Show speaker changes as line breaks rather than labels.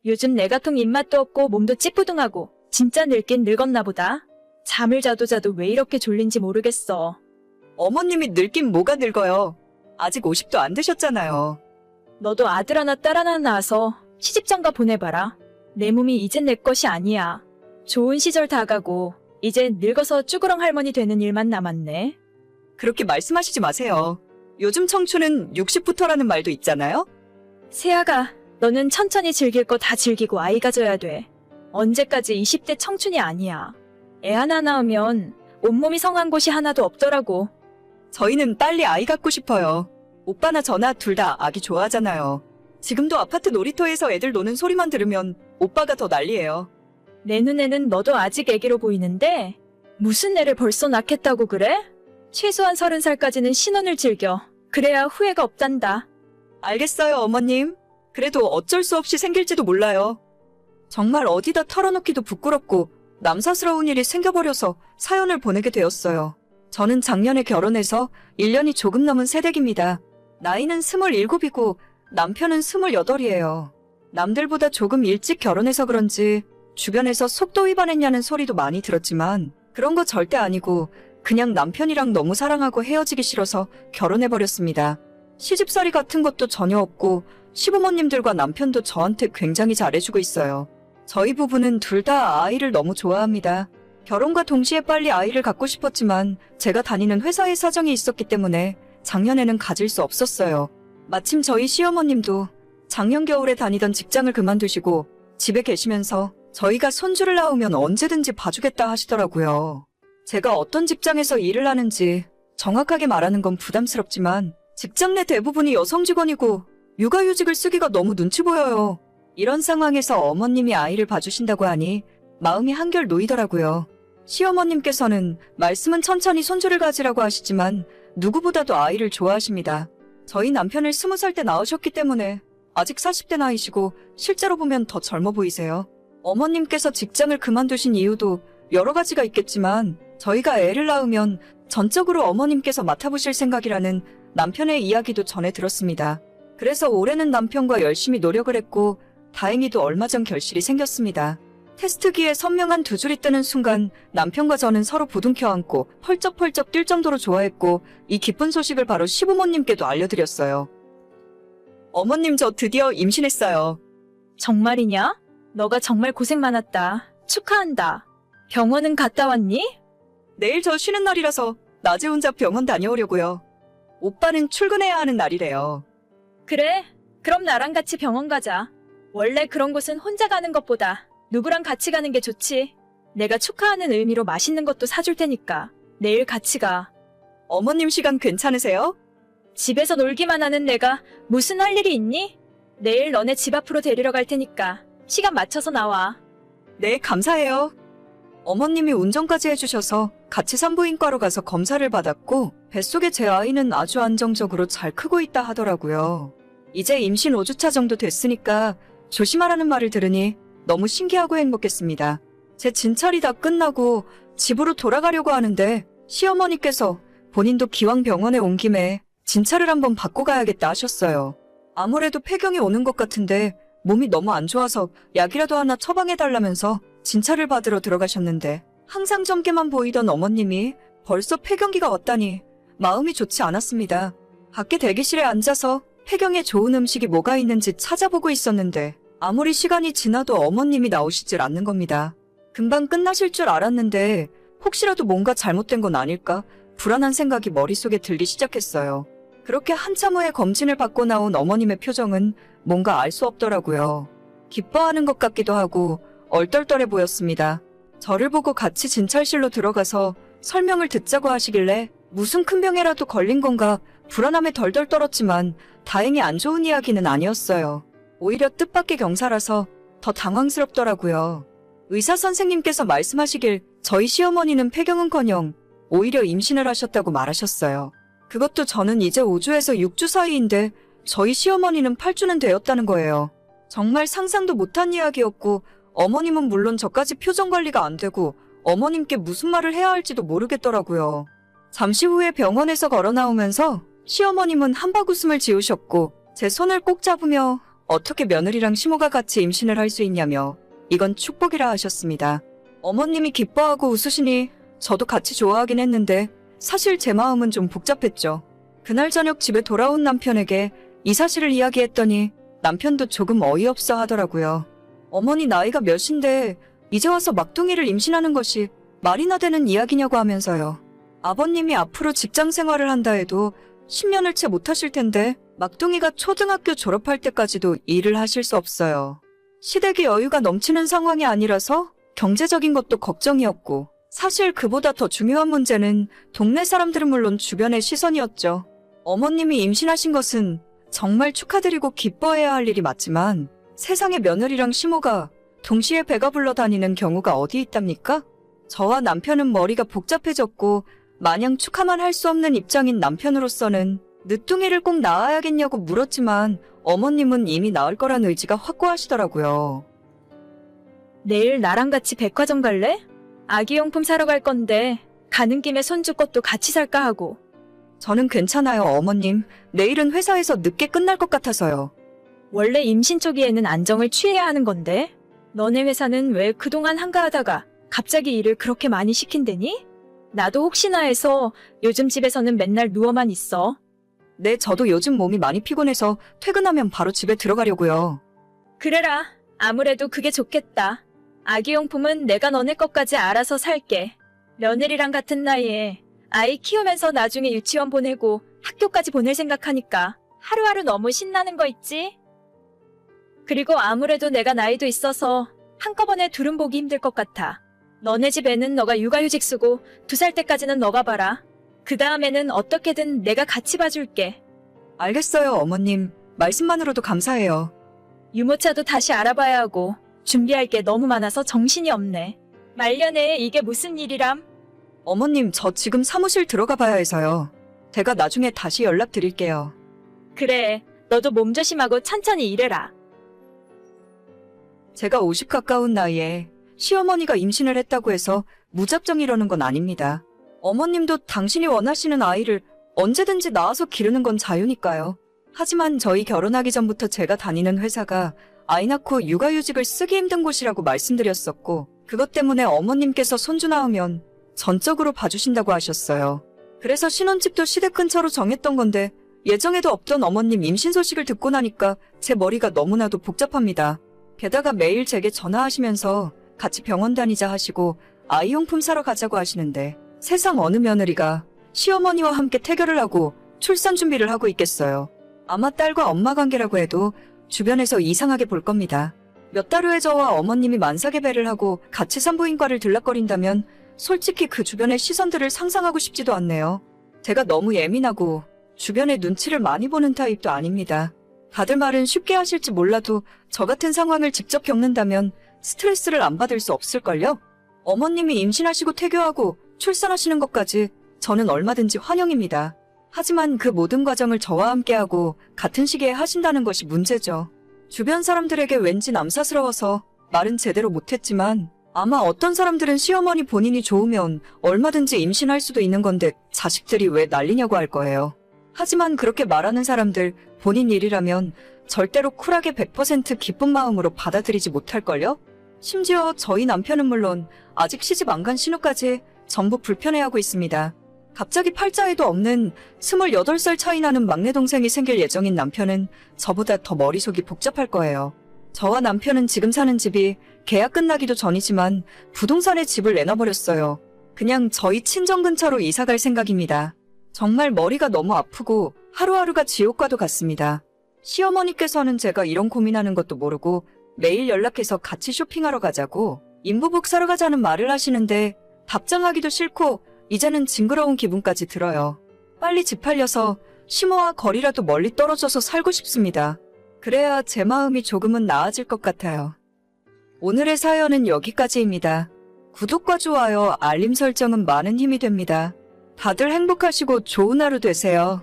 요즘 내 같은 입맛도 없고 몸도 찌뿌둥하고 진짜 늙긴 늙었나 보다. 잠을 자도 왜 이렇게 졸린지 모르겠어.
어머님이 늙긴 뭐가 늙어요. 아직 50도 안 되셨잖아요.
너도 아들 하나 딸 하나 낳아서 시집장가 보내봐라. 내 몸이 이젠 내 것이 아니야. 좋은 시절 다 가고 이제 늙어서 쭈그렁 할머니 되는 일만 남았네.
그렇게 말씀하시지 마세요. 요즘 청춘은 60부터라는 말도 있잖아요.
세아가, 너는 천천히 즐길 거 다 즐기고 아이 가져야 돼. 언제까지 20대 청춘이 아니야. 애 하나 낳으면 온몸이 성한 곳이 하나도 없더라고.
저희는 빨리 아이 갖고 싶어요. 오빠나 저나 둘 다 아기 좋아하잖아요. 지금도 아파트 놀이터에서 애들 노는 소리만 들으면 오빠가 더 난리예요.
내 눈에는 너도 아직 애기로 보이는데 무슨 애를 벌써 낳겠다고 그래? 최소한 30살까지는 신혼을 즐겨. 그래야 후회가 없단다.
알겠어요, 어머님. 그래도 어쩔 수 없이 생길지도 몰라요. 정말 어디다 털어놓기도 부끄럽고 남사스러운 일이 생겨버려서 사연을 보내게 되었어요. 저는 작년에 결혼해서 1년이 조금 넘은 새댁입니다. 나이는 27이고 남편은 28이에요. 남들보다 조금 일찍 결혼해서 그런지 주변에서 속도 위반했냐는 소리도 많이 들었지만 그런 거 절대 아니고 그냥 남편이랑 너무 사랑하고 헤어지기 싫어서 결혼해버렸습니다. 시집살이 같은 것도 전혀 없고 시부모님들과 남편도 저한테 굉장히 잘해주고 있어요. 저희 부부는 둘 다 아이를 너무 좋아합니다. 결혼과 동시에 빨리 아이를 갖고 싶었지만 제가 다니는 회사의 사정이 있었기 때문에 작년에는 가질 수 없었어요. 마침 저희 시어머님도 작년 겨울에 다니던 직장을 그만두시고 집에 계시면서 저희가 손주를 낳으면 언제든지 봐주겠다 하시더라고요. 제가 어떤 직장에서 일을 하는지 정확하게 말하는 건 부담스럽지만 직장 내 대부분이 여성 직원이고 육아휴직을 쓰기가 너무 눈치 보여요. 이런 상황에서 어머님이 아이를 봐주신다고 하니 마음이 한결 놓이더라고요. 시어머님께서는 말씀은 천천히 손주를 가지라고 하시지만 누구보다도 아이를 좋아하십니다. 저희 남편을 20살 때 낳으셨기 때문에 아직 40대 나이시고 실제로 보면 더 젊어 보이세요. 어머님께서 직장을 그만두신 이유도 여러 가지가 있겠지만 저희가 애를 낳으면 전적으로 어머님께서 맡아보실 생각이라는 남편의 이야기도 전해 들었습니다. 그래서 올해는 남편과 열심히 노력을 했고 다행히도 얼마 전 결실이 생겼습니다. 테스트기에 선명한 두 줄이 뜨는 순간 남편과 저는 서로 부둥켜 안고 펄쩍펄쩍 뛸 정도로 좋아했고 이 기쁜 소식을 바로 시부모님께도 알려드렸어요. 어머님, 저 드디어 임신했어요.
정말이냐? 너가 정말 고생 많았다. 축하한다. 병원은 갔다 왔니?
내일 저 쉬는 날이라서 낮에 혼자 병원 다녀오려고요. 오빠는 출근해야 하는 날이래요.
그래, 그럼 나랑 같이 병원 가자. 원래 그런 곳은 혼자 가는 것보다 누구랑 같이 가는 게 좋지. 내가 축하하는 의미로 맛있는 것도 사줄 테니까 내일 같이 가.
어머님 시간 괜찮으세요?
집에서 놀기만 하는 내가 무슨 할 일이 있니? 내일 너네 집 앞으로 데리러 갈 테니까 시간 맞춰서 나와.
네, 감사해요. 어머님이 운전까지 해주셔서 같이 산부인과로 가서 검사를 받았고 뱃속에 제 아이는 아주 안정적으로 잘 크고 있다 하더라고요. 이제 임신 5주차 정도 됐으니까 조심하라는 말을 들으니 너무 신기하고 행복했습니다. 제 진찰이 다 끝나고 집으로 돌아가려고 하는데 시어머니께서 본인도 기왕 병원에 온 김에 진찰을 한번 받고 가야겠다 하셨어요. 아무래도 폐경이 오는 것 같은데 몸이 너무 안 좋아서 약이라도 하나 처방해달라면서 진찰을 받으러 들어가셨는데 항상 젊게만 보이던 어머님이 벌써 폐경기가 왔다니 마음이 좋지 않았습니다. 밖에 대기실에 앉아서 폐경에 좋은 음식이 뭐가 있는지 찾아보고 있었는데 아무리 시간이 지나도 어머님이 나오시질 않는 겁니다. 금방 끝나실 줄 알았는데 혹시라도 뭔가 잘못된 건 아닐까 불안한 생각이 머릿속에 들기 시작했어요. 그렇게 한참 후에 검진을 받고 나온 어머님의 표정은 뭔가 알 수 없더라고요. 기뻐하는 것 같기도 하고 얼떨떨해 보였습니다. 저를 보고 같이 진찰실로 들어가서 설명을 듣자고 하시길래 무슨 큰 병에라도 걸린 건가 불안함에 덜덜 떨었지만 다행히 안 좋은 이야기는 아니었어요. 오히려 뜻밖의 경사라서 더 당황스럽더라고요. 의사 선생님께서 말씀하시길 저희 시어머니는 폐경은커녕 오히려 임신을 하셨다고 말하셨어요. 그것도 저는 이제 5주에서 6주 사이인데 저희 시어머니는 8주는 되었다는 거예요. 정말 상상도 못한 이야기였고 어머님은 물론 저까지 표정 관리가 안 되고 어머님께 무슨 말을 해야 할지도 모르겠더라고요. 잠시 후에 병원에서 걸어 나오면서 시어머님은 한박 웃음을 지으셨고 제 손을 꼭 잡으며 어떻게 며느리랑 시모가 같이 임신을 할 수 있냐며 이건 축복이라 하셨습니다. 어머님이 기뻐하고 웃으시니 저도 같이 좋아하긴 했는데 사실 제 마음은 좀 복잡했죠. 그날 저녁 집에 돌아온 남편에게 이 사실을 이야기했더니 남편도 조금 어이없어 하더라고요. 어머니 나이가 몇인데 이제 와서 막둥이를 임신하는 것이 말이나 되는 이야기냐고 하면서요. 아버님이 앞으로 직장 생활을 한다 해도 10년을 채 못하실 텐데 막둥이가 초등학교 졸업할 때까지도 일을 하실 수 없어요. 시댁이 여유가 넘치는 상황이 아니라서 경제적인 것도 걱정이었고 사실 그보다 더 중요한 문제는 동네 사람들은 물론 주변의 시선이었죠. 어머님이 임신하신 것은 정말 축하드리고 기뻐해야 할 일이 맞지만 세상에 며느리랑 시모가 동시에 배가 불러다니는 경우가 어디 있답니까? 저와 남편은 머리가 복잡해졌고 마냥 축하만 할 수 없는 입장인 남편으로서는 늦둥이를 꼭 낳아야겠냐고 물었지만 어머님은 이미 낳을 거란 의지가 확고하시더라고요.
내일 나랑 같이 백화점 갈래? 아기용품 사러 갈 건데 가는 김에 손주 것도 같이 살까 하고.
저는 괜찮아요, 어머님. 내일은 회사에서 늦게 끝날 것 같아서요.
원래 임신 초기에는 안정을 취해야 하는 건데 너네 회사는 왜 그동안 한가하다가 갑자기 일을 그렇게 많이 시킨대니? 나도 혹시나 해서 요즘 집에서는 맨날 누워만 있어.
네, 저도 요즘 몸이 많이 피곤해서 퇴근하면 바로 집에 들어가려고요.
그래라. 아무래도 그게 좋겠다. 아기용품은 내가 너네 것까지 알아서 살게. 며느리랑 같은 나이에 아이 키우면서 나중에 유치원 보내고 학교까지 보낼 생각하니까 하루하루 너무 신나는 거 있지? 그리고 아무래도 내가 나이도 있어서 한꺼번에 둘은 보기 힘들 것 같아. 너네 집에는 너가 육아휴직 쓰고 2살 때까지는 너가 봐라. 그 다음에는 어떻게든 내가 같이 봐줄게.
알겠어요, 어머님. 말씀만으로도 감사해요.
유모차도 다시 알아봐야 하고 준비할 게 너무 많아서 정신이 없네. 말년에 이게 무슨 일이람?
어머님, 저 지금 사무실 들어가 봐야 해서요. 제가 나중에 다시 연락드릴게요.
그래, 너도 몸 조심하고 천천히 일해라.
제가 50 가까운 나이에 시어머니가 임신을 했다고 해서 무작정 이러는 건 아닙니다. 어머님도 당신이 원하시는 아이를 언제든지 낳아서 기르는 건 자유니까요. 하지만 저희 결혼하기 전부터 제가 다니는 회사가 아이 낳고 육아휴직을 쓰기 힘든 곳이라고 말씀드렸었고 그것 때문에 어머님께서 손주 낳으면 전적으로 봐주신다고 하셨어요. 그래서 신혼집도 시댁 근처로 정했던 건데 예정에도 없던 어머님 임신 소식을 듣고 나니까 제 머리가 너무나도 복잡합니다. 게다가 매일 제게 전화하시면서 같이 병원 다니자 하시고 아이용품 사러 가자고 하시는데 세상 어느 며느리가 시어머니와 함께 태교를 하고 출산 준비를 하고 있겠어요. 아마 딸과 엄마 관계라고 해도 주변에서 이상하게 볼 겁니다. 몇 달 후에 저와 어머님이 만삭의 배를 하고 같이 산부인과를 들락거린다면 솔직히 그 주변의 시선들을 상상하고 싶지도 않네요. 제가 너무 예민하고 주변의 눈치를 많이 보는 타입도 아닙니다. 다들 말은 쉽게 하실지 몰라도 저 같은 상황을 직접 겪는다면 스트레스를 안 받을 수 없을걸요? 어머님이 임신하시고 태교하고 출산하시는 것까지 저는 얼마든지 환영입니다. 하지만 그 모든 과정을 저와 함께하고 같은 시기에 하신다는 것이 문제죠. 주변 사람들에게 왠지 남사스러워서 말은 제대로 못했지만 아마 어떤 사람들은 시어머니 본인이 좋으면 얼마든지 임신할 수도 있는 건데 자식들이 왜 난리냐고 할 거예요. 하지만 그렇게 말하는 사람들 본인 일이라면 절대로 쿨하게 100% 기쁜 마음으로 받아들이지 못할걸요? 심지어 저희 남편은 물론 아직 시집 안 간 신우까지 전부 불편해하고 있습니다. 갑자기 팔자에도 없는 28살 차이 나는 막내 동생이 생길 예정인 남편은 저보다 더 머릿속이 복잡할 거예요. 저와 남편은 지금 사는 집이 계약 끝나기도 전이지만 부동산에 집을 내놔버렸어요. 그냥 저희 친정 근처로 이사 갈 생각입니다. 정말 머리가 너무 아프고 하루하루가 지옥과도 같습니다. 시어머니께서는 제가 이런 고민하는 것도 모르고 매일 연락해서 같이 쇼핑하러 가자고 인부복 사러 가자는 말을 하시는데 답장하기도 싫고 이제는 징그러운 기분까지 들어요. 빨리 집 팔려서 시모와 거리라도 멀리 떨어져서 살고 싶습니다. 그래야 제 마음이 조금은 나아질 것 같아요. 오늘의 사연은 여기까지입니다. 구독과 좋아요, 알림 설정은 많은 힘이 됩니다. 다들 행복하시고 좋은 하루 되세요.